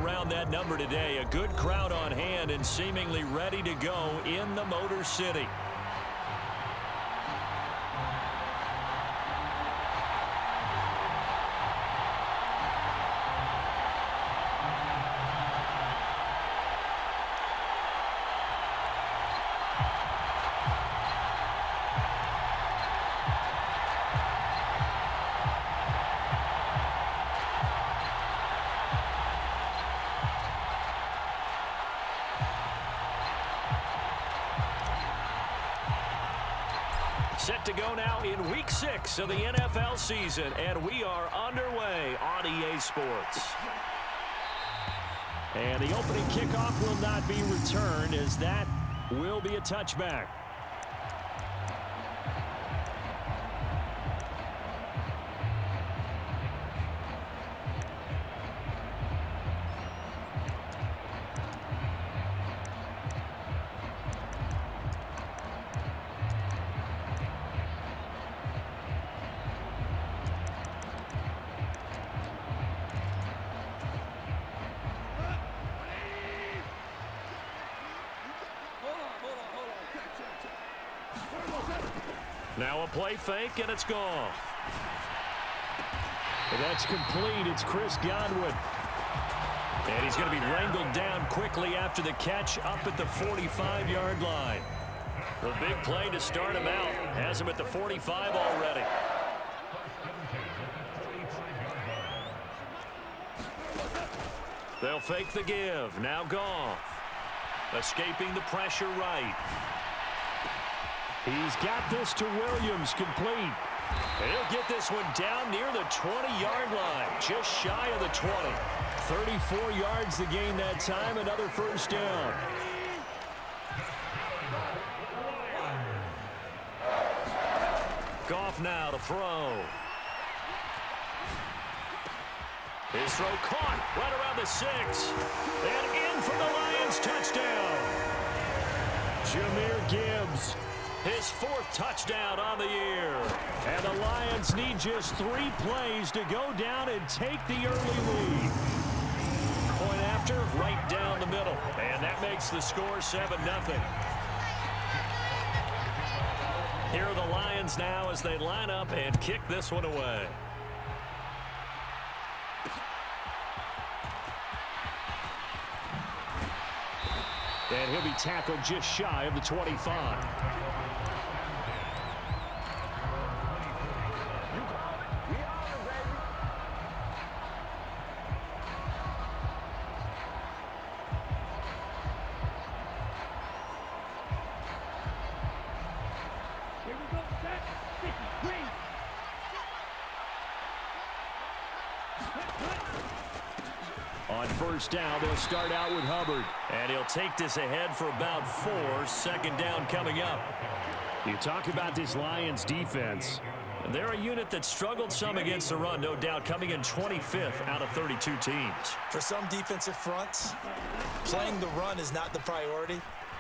around that number today. A good crowd on hand and seemingly ready to go in the Motor City. Set to go now in Week 6 of the NFL season, and we are underway on EA Sports. And the opening kickoff will not be returned, as that will be a touchback. Now a play fake, and it's gone. That's complete. It's Chris Godwin. And he's going to be wrangled down quickly after the catch up at the 45-yard line. The big play to start him out. Has him at the 45 already. They'll fake the give. Now Goff. Escaping the pressure right. He's got this to Williams, complete. He'll get this one down near the 20-yard line, just shy of the 20. 34 yards to gain that time, another first down. Goff now to throw. His throw caught right around the 6. And in for the Lions, touchdown. Jahmyr Gibbs. His 4th touchdown on the year. And the Lions need just 3 plays to go down and take the early lead. Point after, right down the middle. And that makes the score 7-0. Here are the Lions now as they line up and kick this one away. And he'll be tackled just shy of the 25. On first down, they'll start out with Hubbard. And he'll take this ahead for about 4. 2nd down coming up. You talk about this Lions defense. They're a unit that struggled some against the run, no doubt, coming in 25th out of 32 teams. For some defensive fronts, playing the run is not the priority.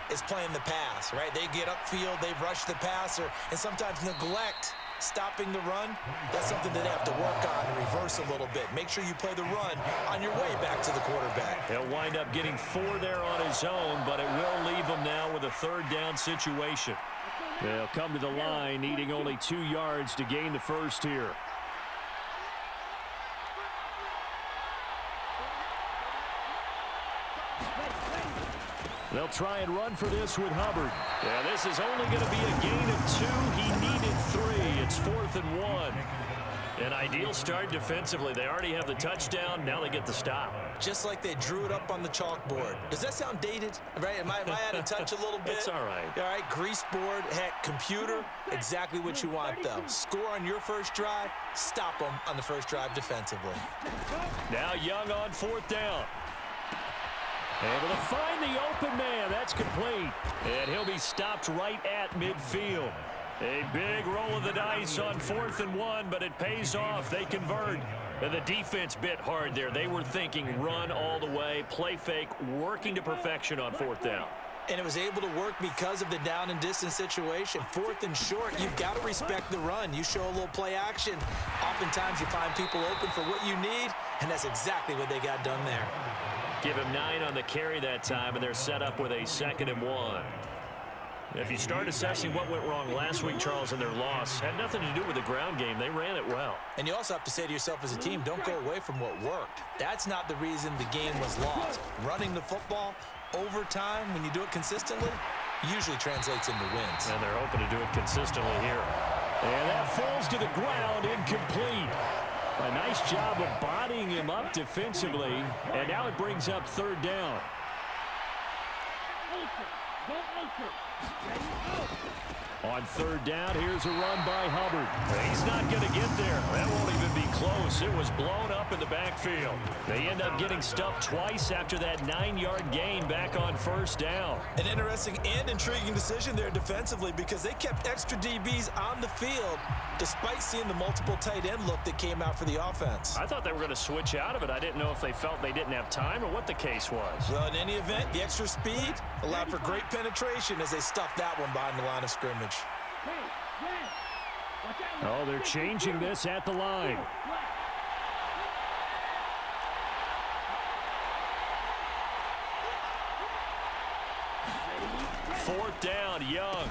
It's playing the pass, right? They get upfield, they rush the passer, and sometimes neglect stopping the run. That's something that they have to work on and reverse a little bit. Make sure you play the run on your way back to the quarterback. He'll wind up getting 4 there on his own, but it will leave him now with a 3rd down situation. They'll come to the line, needing only 2 yards to gain the first here. They'll try and run for this with Hubbard. Yeah, this is only going to be a gain of 2. He needed 3. It's 4th and 1. An ideal start defensively. They already have the touchdown. Now they get the stop. Just like they drew it up on the chalkboard. Does that sound dated? Right? Am I out of touch a little bit? It's all right. All right, grease board, heck, computer, exactly what you want, though. Score on your first drive, stop them on the first drive defensively. Now Young on 4th down. Able to find the open man. That's complete. And he'll be stopped right at midfield. A big roll of the dice on 4th and 1, but it pays off. They convert. And the defense bit hard there. They were thinking run all the way, play fake, working to perfection on 4th down. And it was able to work because of the down and distance situation. 4th and short, you've got to respect the run. You show a little play action. Oftentimes you find people open for what you need, and that's exactly what they got done there. Give him 9 on the carry that time, and they're set up with a 2nd and 1. If you start assessing what went wrong last week, Charles, in their loss, had nothing to do with the ground game. They ran it well. And you also have to say to yourself as a team, don't go away from what worked. That's not the reason the game was lost. Running the football over time, when you do it consistently, usually translates into wins. And they're hoping to do it consistently here. And that falls to the ground, incomplete. A nice job of bodying him up defensively, and now it brings up 3rd down. On 3rd down, here's a run by Hubbard. He's not going to get there. That won't even be close. It was blown up in the backfield. They end up getting stuffed twice after that 9-yard gain back on 1st down. An interesting and intriguing decision there defensively because they kept extra DBs on the field despite seeing the multiple tight end look that came out for the offense. I thought they were going to switch out of it. I didn't know if they felt they didn't have time or what the case was. Well, in any event, the extra speed allowed for great penetration as they stuffed that one behind the line of scrimmage. Oh, they're changing this at the line. Fourth down, Young.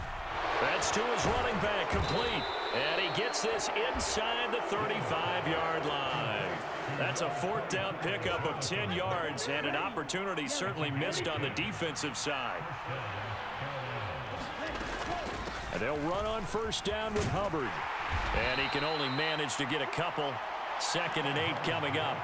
That's to his running back, complete. And he gets this inside the 35-yard line. That's a 4th down pickup of 10 yards and an opportunity certainly missed on the defensive side. And they'll run on 1st down with Hubbard. And he can only manage to get a couple. 2nd and 8 coming up.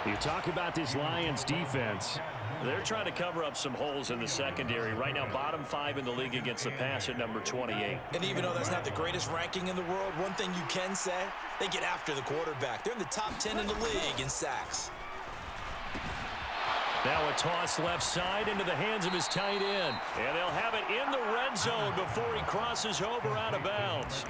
You talk about this Lions defense. They're trying to cover up some holes in the secondary. Right now, bottom 5 in the league against the pass at number 28. And even though that's not the greatest ranking in the world, one thing you can say, they get after the quarterback. They're in the top 10 in the league in sacks. Now a toss left side into the hands of his tight end. And they'll have it in the red zone before he crosses over out of bounds.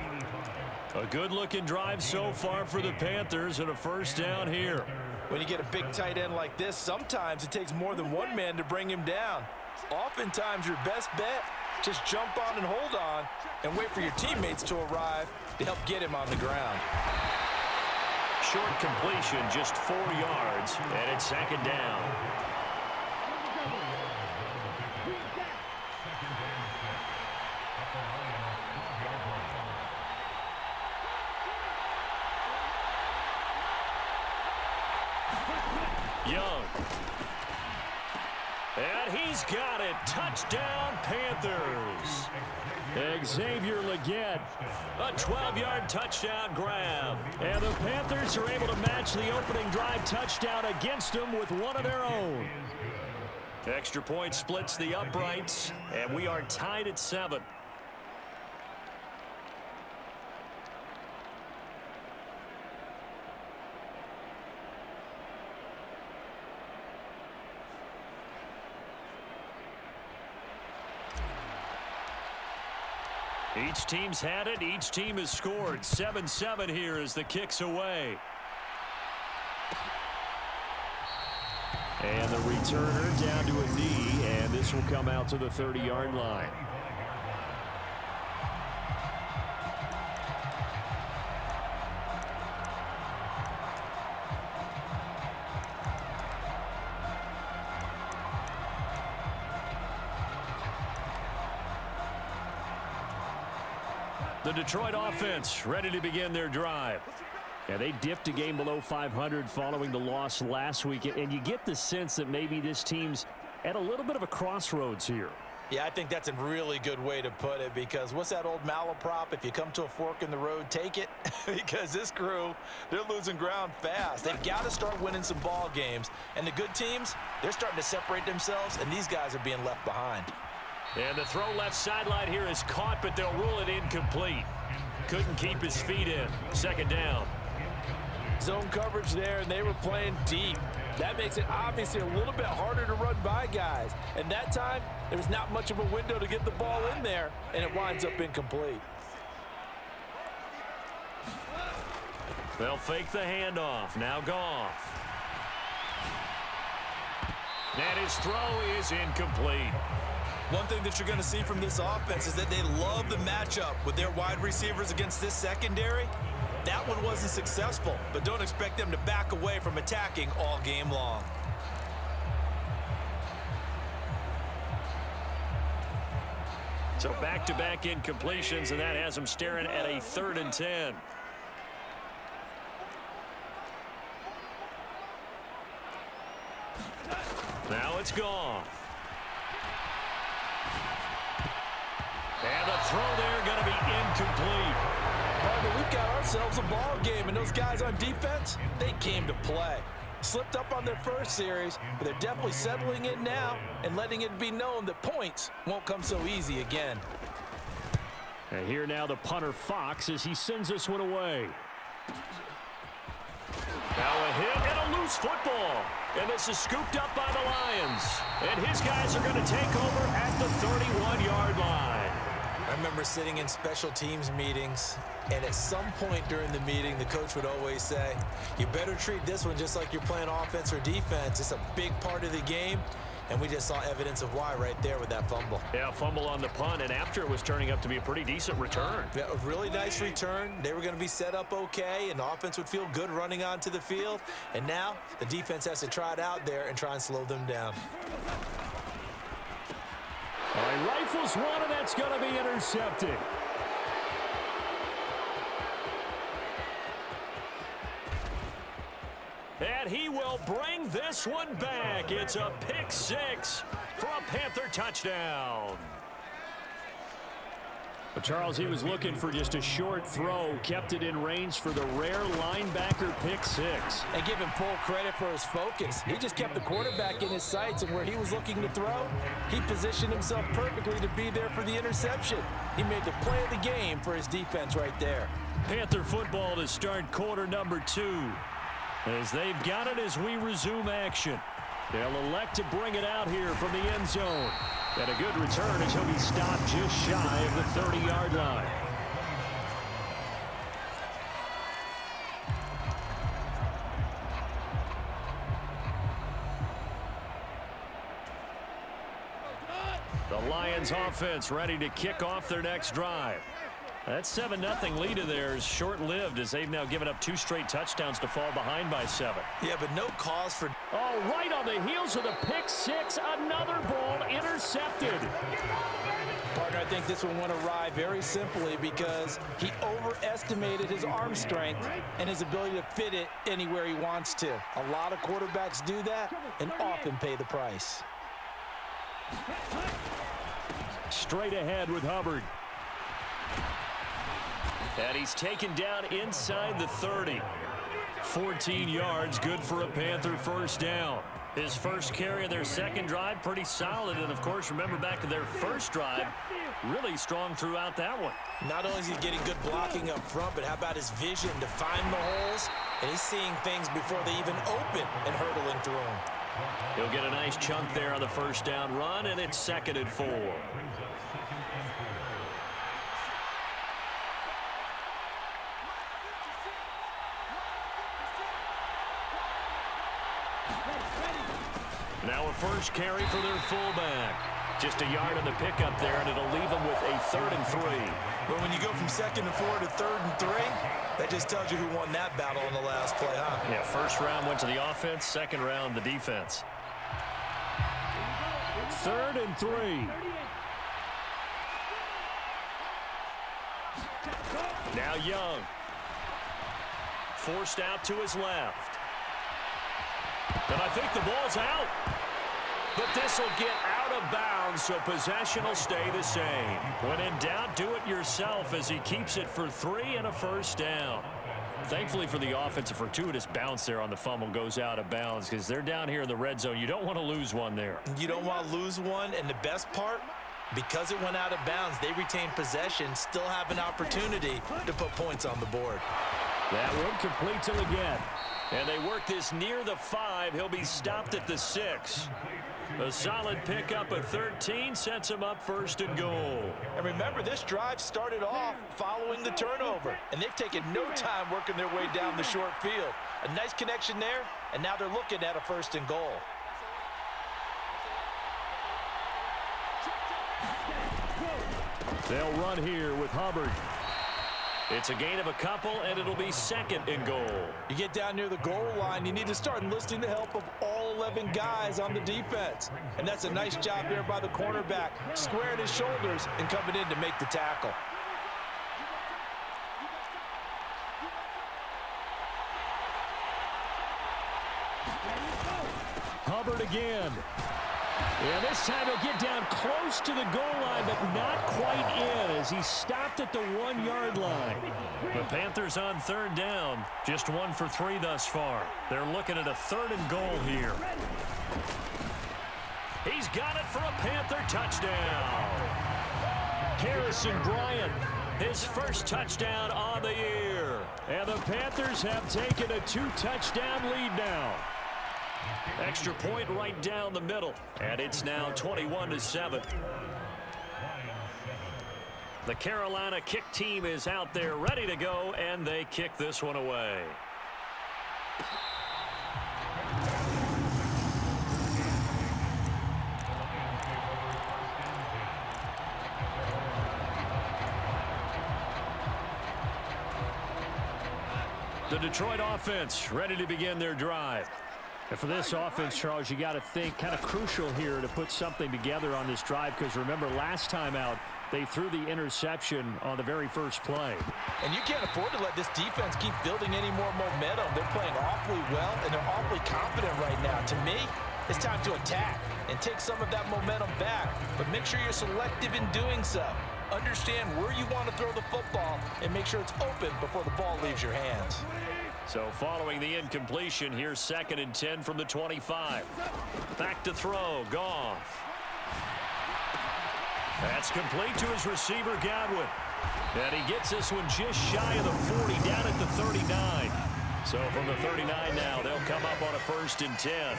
A good-looking drive so far for the Panthers and a 1st down here. When you get a big tight end like this, sometimes it takes more than one man to bring him down. Oftentimes, your best bet, just jump on and hold on and wait for your teammates to arrive to help get him on the ground. Short completion, just 4 yards, and it's 2nd down. Young. And he's got it. Touchdown, Panthers. Xavier Legette, a 12-yard touchdown grab. And the Panthers are able to match the opening drive touchdown against them with one of their own. Extra point splits the uprights, and we are tied at 7. Each team's had it. Each team has scored. 7-7 here as the kick's away. And the returner down to a knee, and this will come out to the 30-yard line. The Detroit offense ready to begin their drive. Yeah, they dipped a game below 500 following the loss last week, and you get the sense that maybe this team's at a little bit of a crossroads here. Yeah, I think that's a really good way to put it because what's that old malaprop? If you come to a fork in the road, take it. Because this crew, they're losing ground fast. They've got to start winning some ball games. And the good teams, they're starting to separate themselves, and these guys are being left behind. And the throw left sideline here is caught, but they'll rule it incomplete. Couldn't keep his feet in. 2nd down. Zone coverage there, and they were playing deep. That makes it obviously a little bit harder to run by guys. And that time, there was not much of a window to get the ball in there, and it winds up incomplete. They'll fake the handoff. Now Goff. And his throw is incomplete. One thing that you're going to see from this offense is that they love the matchup with their wide receivers against this secondary. That one wasn't successful, but don't expect them to back away from attacking all game long. So back-to-back incompletions, and that has him staring at a 3rd and 10. Now it's gone. And the throw there going to be incomplete. But we've got ourselves a ball game, and those guys on defense, they came to play. Slipped up on their first series, but they're definitely settling in now and letting it be known that points won't come so easy again. And here now the punter Fox as he sends this one away. Now a hit and a loose football. And this is scooped up by the Lions. And his guys are going to take over at the 31-yard line. I remember sitting in special teams meetings, and at some point during the meeting, the coach would always say, you better treat this one just like you're playing offense or defense. It's a big part of the game, and we just saw evidence of why right there with that fumble. Yeah, fumble on the punt, and after it was turning up to be a pretty decent return. Yeah, a really nice return. They were going to be set up okay, and the offense would feel good running onto the field. And now the defense has to try it out there and try and slow them down. All right, rifles one, and that's going to be intercepted. And he will bring this one back. It's a pick 6 for a Panther touchdown. But Charles, he was looking for just a short throw, kept it in range for the rare linebacker pick 6. And give him full credit for his focus. He just kept the quarterback in his sights, and where he was looking to throw, he positioned himself perfectly to be there for the interception. He made the play of the game for his defense right there. Panther football to start quarter number 2. As they've got it as we resume action. They'll elect to bring it out here from the end zone. And a good return as he'll be stopped just shy of the 30-yard line. The Lions offense ready to kick off their next drive. That 7-0 lead of theirs short-lived as they've now given up 2 straight touchdowns to fall behind by 7. Yeah, but no cause for... Oh, right on the heels of the pick 6, another ball intercepted. Partner, I think this one went awry very simply because he overestimated his arm strength and his ability to fit it anywhere he wants to. A lot of quarterbacks do that and often pay the price. Straight ahead with Hubbard. And he's taken down inside the 30. 14 yards, good for a Panther first down. His first carry of their second drive, pretty solid. And, of course, remember back to their first drive, really strong throughout that one. Not only is he getting good blocking up front, but how about his vision to find the holes? And he's seeing things before they even open and hurdling through them. He'll get a nice chunk there on the first down run, and it's 2nd and 4. Now a first carry for their fullback. Just a yard on the pickup there, and it'll leave them with a 3rd and 3. But when you go from 2nd and 4 to 3rd and 3, that just tells you who won that battle in the last play, huh? Yeah, first round went to the offense, second round the defense. 3rd and 3. Now Young. Forced out to his left. And I think the ball's out. But this will get out of bounds, so possession will stay the same. When in doubt, do it yourself as he keeps it for 3 and a first down. Thankfully for the offense, a fortuitous bounce there on the fumble goes out of bounds because they're down here in the red zone. You don't want to lose one there. You don't want to lose one, and the best part, because it went out of bounds, they retain possession, still have an opportunity to put points on the board. That one completes him again. And they work this near the 5. He'll be stopped at the 6. A solid pickup of 13 sets him up 1st and goal. And remember, this drive started off following the turnover, and they've taken no time working their way down the short field. A nice connection there, and now they're looking at a 1st and goal. They'll run here with Hubbard. It's a gain of a couple, and it'll be 2nd and goal. You get down near the goal line, you need to start enlisting the help of all 11 guys on the defense. And that's a nice job there by the cornerback, squaring his shoulders and coming in to make the tackle. Hubbard again. Yeah, this time he'll get down close to the goal line, but not quite in as he's stopped at the 1-yard line. The Panthers on third down, just 1 for 3 thus far. They're looking at a 3rd and goal here. He's got it for a Panther touchdown. Harrison Bryant, his first touchdown on the year. And the Panthers have taken a 2-touchdown lead now. Extra point right down the middle, and it's now 21-7. The Carolina kick team is out there ready to go, and they kick this one away. The Detroit offense ready to begin their drive. And for this offense, Charles, you got to think kind of crucial here to put something together on this drive, because remember last time out they threw the interception on the very first play. And you can't afford to let this defense keep building any more momentum. They're playing awfully well, and they're awfully confident right now. To me, it's time to attack and take some of that momentum back, but make sure you're selective in doing so. Understand where you want to throw the football and make sure it's open before the ball leaves your hands. So following the incompletion, here's 2nd and 10 from the 25. Back to throw, Goff. That's complete to his receiver, Godwin. And he gets this one just shy of the 40, down at the 39. So from the 39 now, they'll come up on a 1st and 10.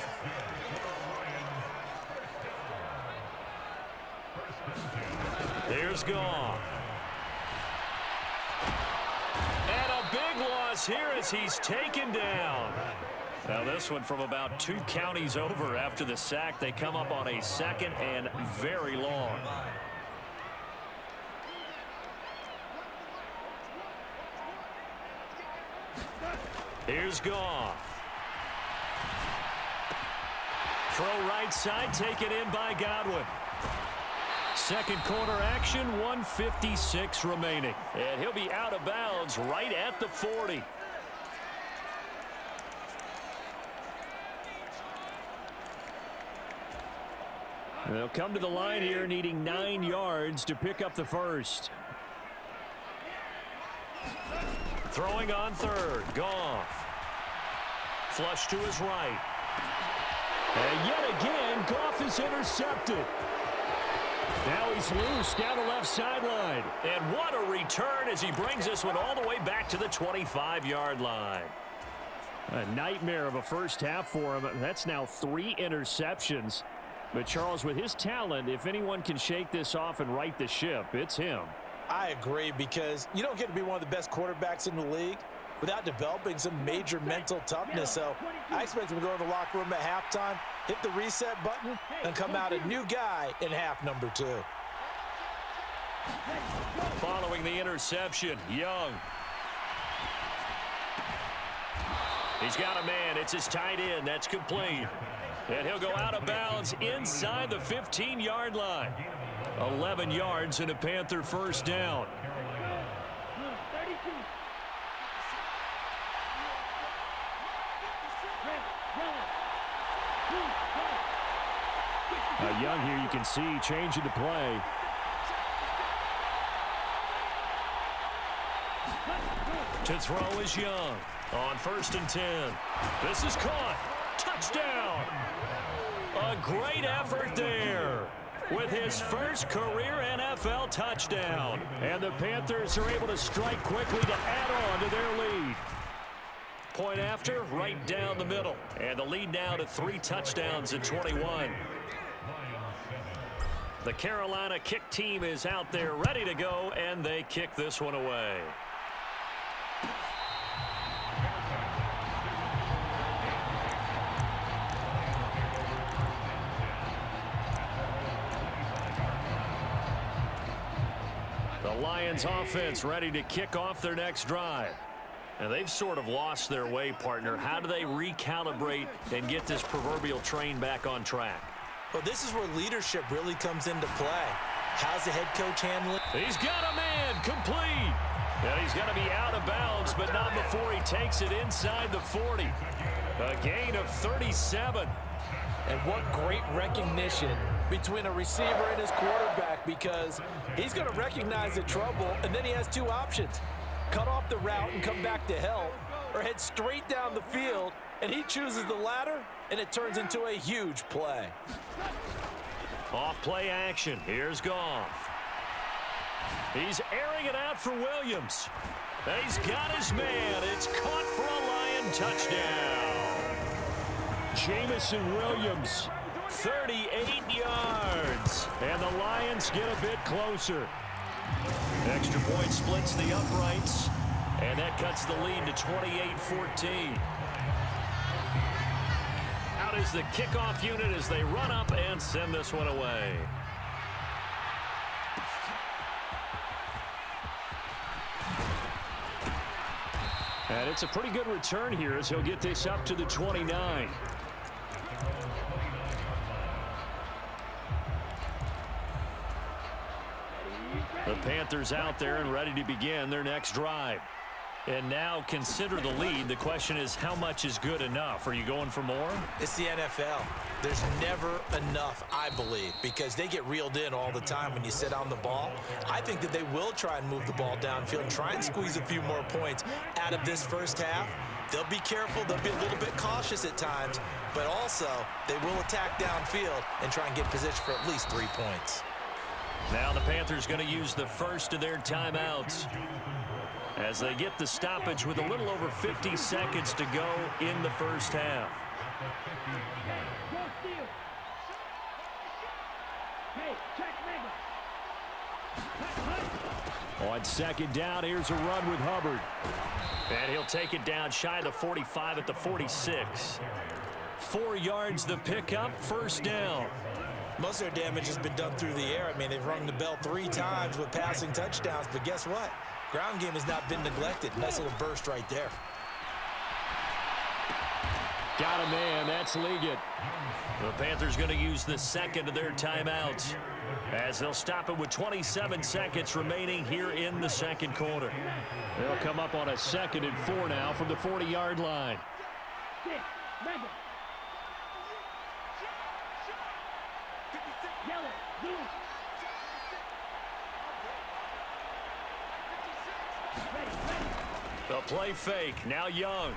Here's Goff. And a big loss here as he's taken down. Now this one from about 2 counties over after the sack. They come up on a 2nd and very long. Here's Goff. Throw right side, taken in by Godwin. Second quarter action, 1:56 remaining. And he'll be out of bounds right at the 40. They'll come to the line here needing 9 yards to pick up the first. Throwing on 3rd, Goff. Flush to his right. And yet again, Goff is intercepted. Now he's loose down the left sideline. And what a return as he brings this one all the way back to the 25-yard line. A nightmare of a first half for him. That's now 3 interceptions. But Charles, with his talent, if anyone can shake this off and right the ship, it's him. I agree, because you don't get to be one of the best quarterbacks in the league without developing some major mental toughness. So I expect him to go to the locker room at halftime, hit the reset button, and come out a new guy in half number 2. Following the interception, Young. He's got a man. It's his tight end. That's complete. And he'll go out of bounds inside the 15-yard line. 11 yards and a Panther first down. Young here, you can see changing the play. To throw is Young on 1st and 10. This is caught. Touchdown. A great effort there with his first career NFL touchdown. And the Panthers are able to strike quickly to add on to their lead. Point after, right down the middle. And the lead now to 3 touchdowns at 21. The Carolina kick team is out there ready to go, and they kick this one away. The Lions offense ready to kick off their next drive. And they've sort of lost their way, partner. How do they recalibrate and get this proverbial train back on track? Well, this is where leadership really comes into play. How's the head coach handling? He's got a man, complete. And he's got to be out of bounds, but not before he takes it inside the 40. A gain of 37. And what great recognition between a receiver and his quarterback, because he's going to recognize the trouble, and then he has two options. Cut off the route and come back to help, or head straight down the field, and he chooses the latter, and it turns into a huge play. Off play action. Here's Goff. He's airing it out for Williams. He's got his man. It's caught for a Lion touchdown. Jamison Williams, 38 yards. And the Lions get a bit closer. Extra point splits the uprights. And that cuts the lead to 28-14. Out is the kickoff unit as they run up and send this one away. And it's a pretty good return here as he'll get this up to the 29. The Panthers out there and ready to begin their next drive. And now consider the lead. The question is, how much is good enough? Are you going for more? It's the NFL. There's never enough, I believe, because they get reeled in all the time when you sit on the ball. I think that they will try and move the ball downfield and try and squeeze a few more points out of this first half. They'll be careful. They'll be a little bit cautious at times, but also they will attack downfield and try and get position for at least 3 points. Now the Panthers going to use the first of their timeouts as they get the stoppage with a little over 50 seconds to go in the first half. On second down, here's a run with Hubbard. And he'll take it down shy of the 45 at the 46. 4 yards the pickup, first down. Most of their damage has been done through the air. I mean, they've rung the bell 3 times with passing touchdowns, but guess what? Ground game has not been neglected. Nice little burst right there. Got a man. That's Liggett. The Panthers going to use the second of their timeouts as they'll stop it with 27 seconds remaining here in the second quarter. They'll come up on a 2nd and 4 now from the 40-yard line. The play fake. Now Young.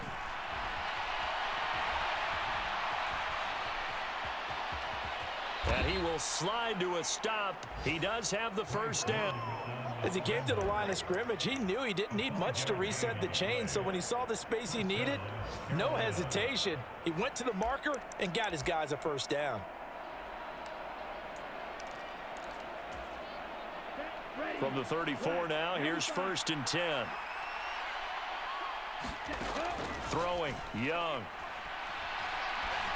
And he will slide to a stop. He does have the first down. As he came to the line of scrimmage, he knew he didn't need much to reset the chain, so when he saw the space he needed, no hesitation. He went to the marker and got his guys a first down. From the 34 now, here's 1st and 10. Throwing, Young.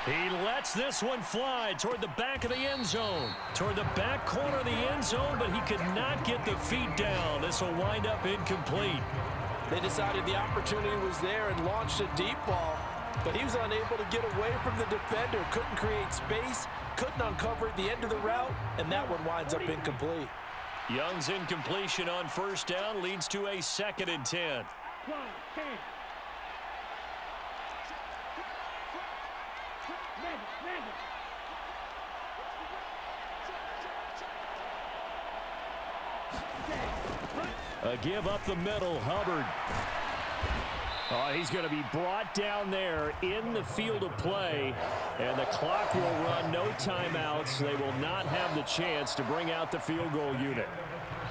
He lets this one fly toward the back of the end zone. Toward the back corner of the end zone, but he could not get the feet down. This will wind up incomplete. They decided the opportunity was there and launched a deep ball, but he was unable to get away from the defender. Couldn't create space, couldn't uncover at the end of the route, and that one winds up incomplete. Young's incompletion on first down leads to a 2nd and 10. A give up the middle, Hubbard. He's going to be brought down there in the field of play, and the clock will run. No timeouts. They will not have the chance to bring out the field goal unit.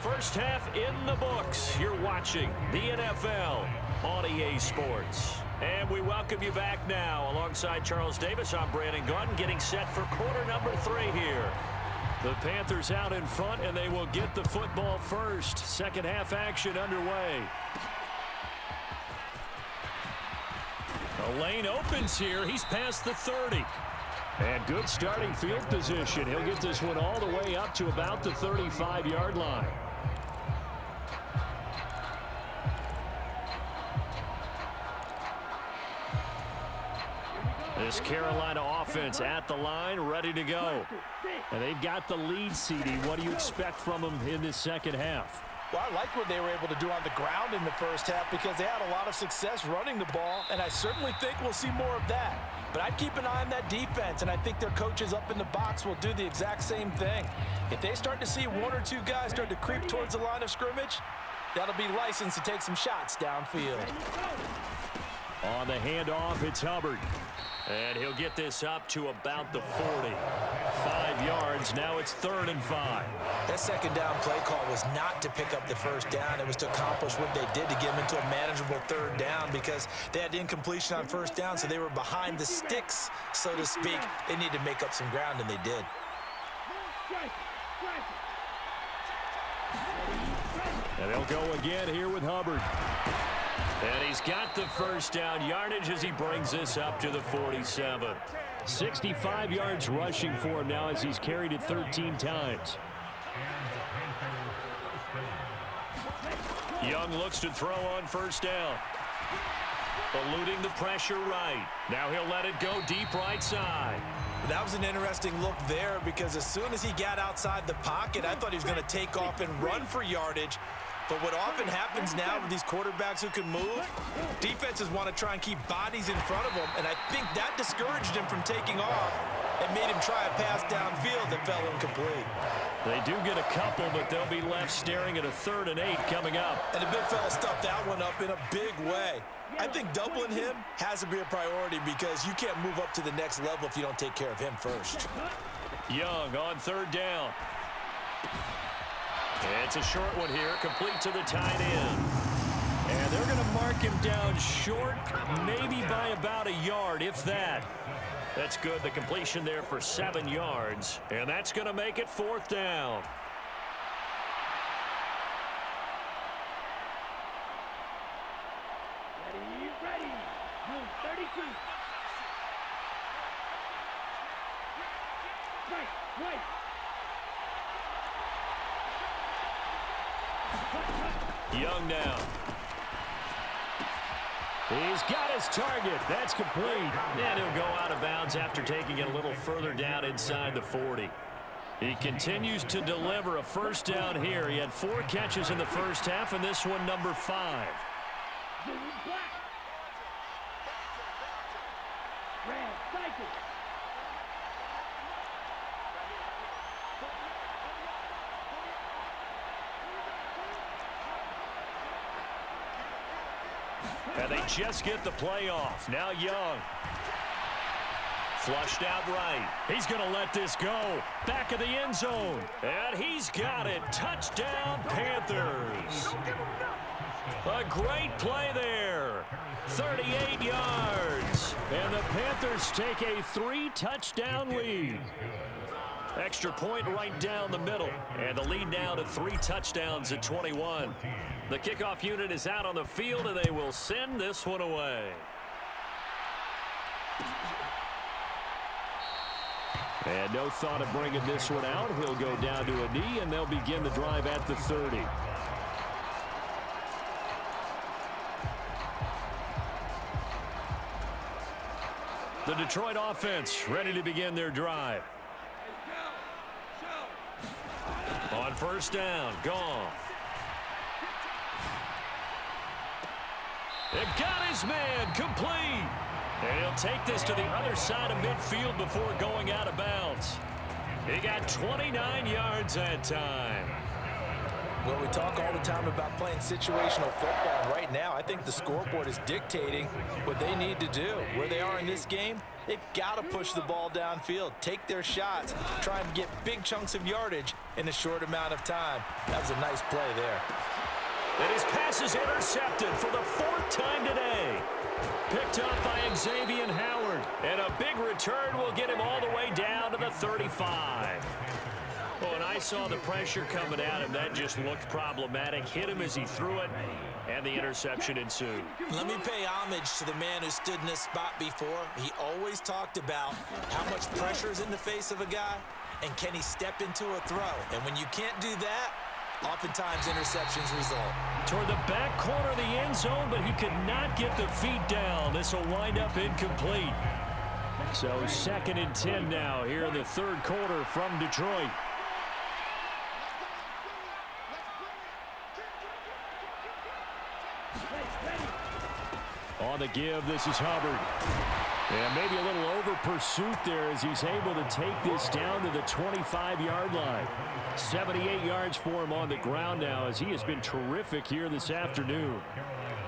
First half in the books. You're watching the NFL on EA Sports. And we welcome you back now. Alongside Charles Davis, I'm Brandon Gunn, getting set for quarter number 3 here. The Panthers out in front, and they will get the football first. Second half action underway. The lane opens here. He's past the 30. And good starting field position. He'll get this one all the way up to about the 35-yard line. This Carolina offense at the line, ready to go. And they've got the lead, CD. What do you expect from them in this second half? Well, I like what they were able to do on the ground in the first half because they had a lot of success running the ball, and I certainly think we'll see more of that. But I'd keep an eye on that defense, and I think their coaches up in the box will do the exact same thing. If they start to see one or two guys start to creep towards the line of scrimmage, that'll be licensed to take some shots downfield. On the handoff, it's Hubbard. And he'll get this up to about the 40. 5 yards. Now it's 3rd and 5. That second down play call was not to pick up the first down. It was to accomplish what they did to get them into a manageable 3rd down because they had incompletion on first down, so they were behind the sticks, so to speak. They needed to make up some ground, and they did. And they'll go again here with Hubbard. And he's got the first down yardage as he brings this up to the 47. 65 yards rushing for him now as he's carried it 13 times. Young looks to throw on first down. Eluding the pressure right. Now he'll let it go deep right side. That was an interesting look there because as soon as he got outside the pocket, I thought he was going to take off and run for yardage. But what often happens now with these quarterbacks who can move, defenses want to try and keep bodies in front of them, and I think that discouraged him from taking off and made him try a pass downfield that fell incomplete. They do get a couple, but they'll be left staring at a 3rd and 8 coming up. And the big fella stuffed that one up in a big way. I think doubling him has to be a priority because you can't move up to the next level if you don't take care of him first. Young on 3rd down. It's a short one here, complete to the tight end. And they're going to mark him down short, maybe by about a yard, if that. That's good, the completion there for 7 yards. And that's going to make it 4th down. Ready. Move 32. Right. Young now. He's got his target. That's complete. And he'll go out of bounds after taking it a little further down inside the 40. He continues to deliver a first down here. He had 4 catches in the first half, and this one number 5. And they just get the play off. Now Young. Flushed out right. He's going to let this go. Back of the end zone. And he's got it. Touchdown, Panthers. A great play there. 38 yards. And the Panthers take a 3-touchdown lead. Extra point right down the middle. And the lead now to 3 touchdowns at 21. The kickoff unit is out on the field, and they will send this one away. And no thought of bringing this one out. He'll go down to a knee, and they'll begin the drive at the 30. The Detroit offense ready to begin their drive. On first down, gone. It got his man complete. And he'll take this to the other side of midfield before going out of bounds. He got 29 yards that time. Well, we talk all the time about playing situational football. Right now, I think the scoreboard is dictating what they need to do. Where they are in this game, they've got to push the ball downfield, take their shots, try and get big chunks of yardage in a short amount of time. That was a nice play there. And his pass is intercepted for the 4th time today. Picked up by Xavier Howard. And a big return will get him all the way down to the 35. Well, and I saw the pressure coming at him. That just looked problematic. Hit him as he threw it, and the interception ensued. Let me pay homage to the man who stood in this spot before. He always talked about how much pressure is in the face of a guy, and can he step into a throw. And when you can't do that, oftentimes interceptions result. Toward the back corner of the end zone, but he could not get the feet down. This will wind up incomplete. So 2nd and 10 now here in the third quarter from Detroit. On the give, this is Hubbard. And maybe a little over pursuit there as he's able to take this down to the 25-yard line. 78 yards for him on the ground now as he has been terrific here this afternoon.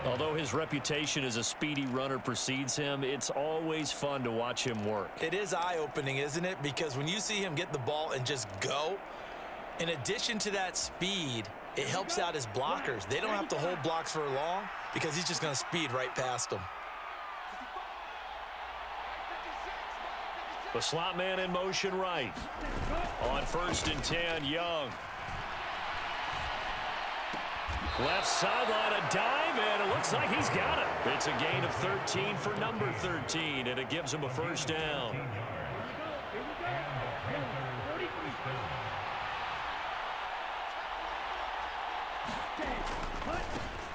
Although his reputation as a speedy runner precedes him, it's always fun to watch him work. It is eye-opening, isn't it? Because when you see him get the ball and just go, in addition to that speed, it helps out his blockers. They don't have to hold blocks for long because he's just going to speed right past them. The slot man in motion right. On 1st and 10, Young. Left sideline, a dive, and it looks like he's got it. It's a gain of 13 for number 13, and it gives him a first down.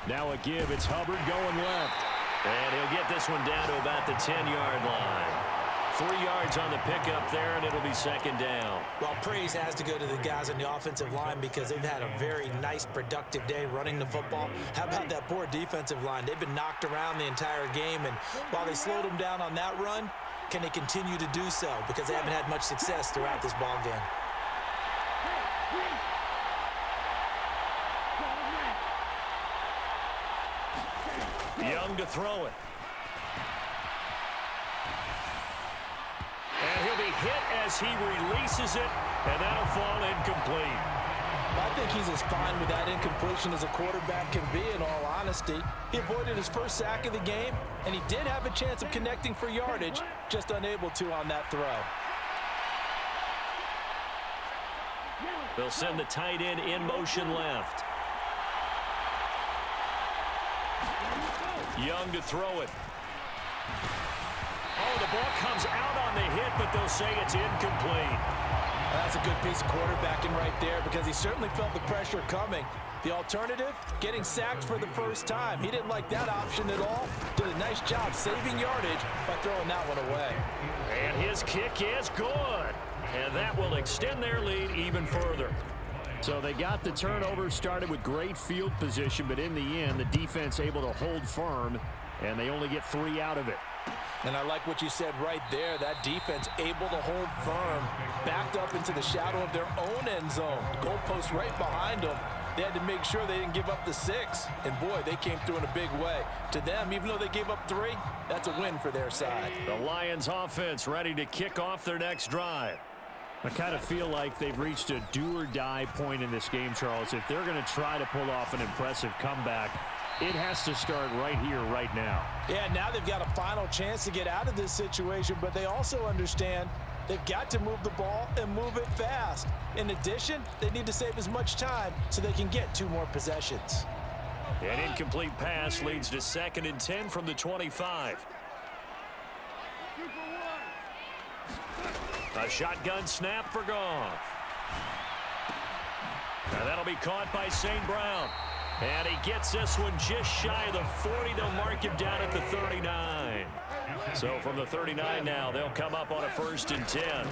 Now a give, it's Hubbard going left. And he'll get this one down to about the 10-yard line. 3 yards on the pickup there, and it'll be 2nd down. Well, praise has to go to the guys on the offensive line because they've had a very nice, productive day running the football. How about that poor defensive line? They've been knocked around the entire game, and while they slowed them down on that run, can they continue to do so? Because they haven't had much success throughout this ball game. Young to throw it. And he'll be hit as he releases it, and that'll fall incomplete. I think he's as fine with that incompletion as a quarterback can be, in all honesty. He avoided his first sack of the game, and he did have a chance of connecting for yardage, just unable to on that throw. They'll send the tight end in motion left. Young to throw it. Oh, the ball comes out on the hit, but they'll say it's incomplete. That's a good piece of quarterbacking right there because he certainly felt the pressure coming. The alternative, getting sacked for the first time. He didn't like that option at all. Did a nice job saving yardage by throwing that one away. And his kick is good. And that will extend their lead even further. So they got the turnover, started with great field position, but in the end, the defense able to hold firm, and they only get 3 out of it. And I like what you said right there. That defense able to hold firm, backed up into the shadow of their own end zone. Goalpost right behind them. They had to make sure they didn't give up the 6. And, boy, they came through in a big way. To them, even though they gave up 3, that's a win for their side. The Lions offense ready to kick off their next drive. I kind of feel like they've reached a do-or-die point in this game, Charles. If they're going to try to pull off an impressive comeback, it has to start right here, right now. Yeah, now they've got a final chance to get out of this situation, but they also understand they've got to move the ball and move it fast. In addition, they need to save as much time so they can get 2 more possessions. An incomplete pass leads to 2nd and 10 from the 25. A shotgun snap for Goff. Now that'll be caught by St. Brown. And he gets this one just shy of the 40. They'll mark him down at the 39. So from the 39 now, they'll come up on a 1st and 10.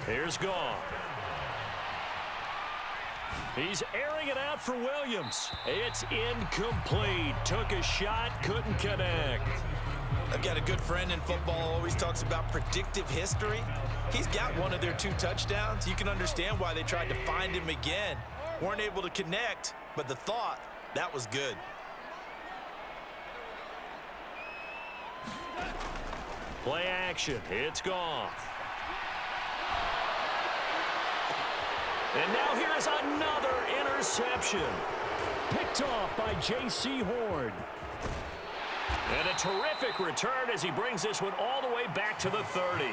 Here's Goff. He's airing it out for Williams. It's incomplete. Took a shot, couldn't connect. I've got a good friend in football, always talks about predictive history. He's got one of their 2 touchdowns. You can understand why they tried to find him again. Weren't able to connect, but the thought, that was good. Play action. It's Goff. And now here is another interception. Picked off by J.C. Horn. And a terrific return as he brings this one all the way back to the 30.